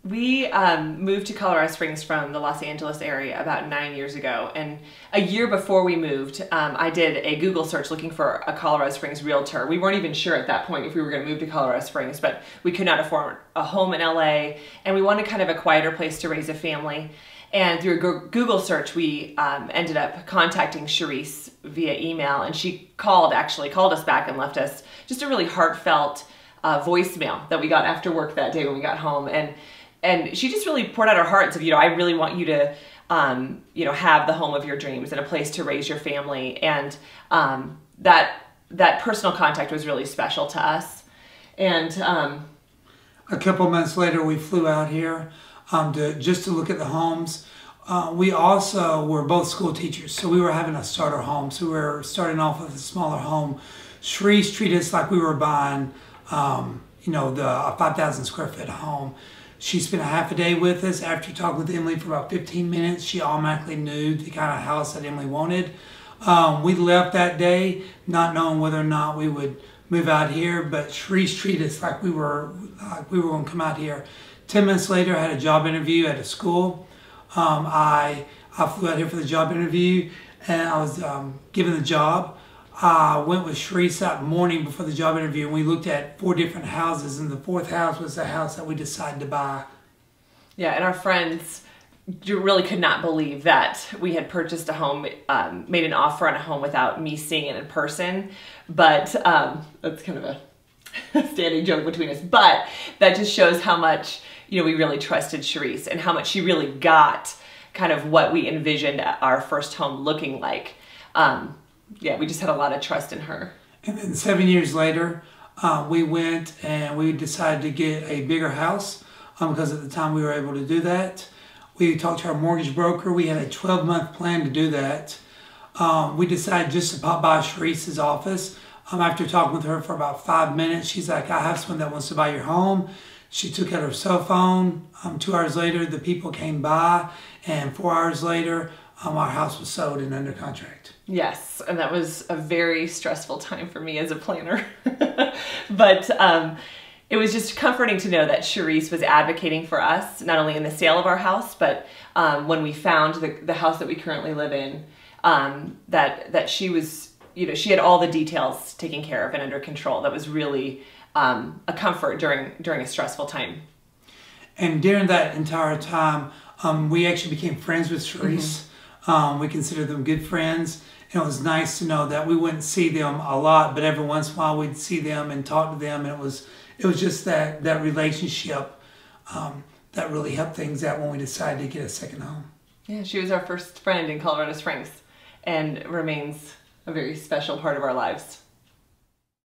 We moved to Colorado Springs from the Los Angeles area about 9 years ago, and a year before we moved, I did a Google search looking for a Colorado Springs realtor. We weren't even sure at that point if we were going to move to Colorado Springs, but we could not afford a home in LA, and we wanted kind of a quieter place to raise a family. And through a Google search, we ended up contacting Charisse via email, and she actually called us back and left us just a really heartfelt voicemail that we got after work that day when we got home. And she just really poured out her heart and said, I really want you to, have the home of your dreams and a place to raise your family. And that personal contact was really special to us. And a couple months later, we flew out here just to look at the homes. We also were both school teachers, so we were having a starter home. So we were starting off with a smaller home. Charisse treated us like we were buying, a 5,000 square foot home. She spent a half a day with us. After talking with Emily for about 15 minutes, she automatically knew the kind of house that Emily wanted. We left that day not knowing whether or not we would move out here, but Charisse treated us like we were going to come out here. 10 minutes later, I had a job interview at a school. I flew out here for the job interview, and I was given the job. I went with Charisse that morning before the job interview, and we looked at 4 different houses, and the 4th house was the house that we decided to buy. Yeah, and our friends really could not believe that we had purchased a home, made an offer on a home without me seeing it in person. But that's kind of a standing joke between us. But that just shows how much we really trusted Charisse and how much she really got kind of what we envisioned our first home looking like. Yeah, we just had a lot of trust in her. And then 7 years later, we went and we decided to get a bigger house because at the time we were able to do that. We talked to our mortgage broker. We had a 12-month plan to do that. We decided just to pop by Charisse's office. After talking with her for about 5 minutes, she's like, I have someone that wants to buy your home. She took out her cell phone. 2 hours later, the people came by, and 4 hours later, our house was sold and under contract. Yes, and that was a very stressful time for me as a planner. But it was just comforting to know that Charisse was advocating for us, not only in the sale of our house, but when we found the house that we currently live in, that she was, she had all the details taken care of and under control. That was really a comfort during a stressful time. And during that entire time, we actually became friends with Charisse. We considered them good friends. And it was nice to know that we wouldn't see them a lot, but every once in a while we'd see them and talk to them. And it was just that relationship that really helped things out when we decided to get a second home. Yeah, she was our first friend in Colorado Springs and remains a very special part of our lives.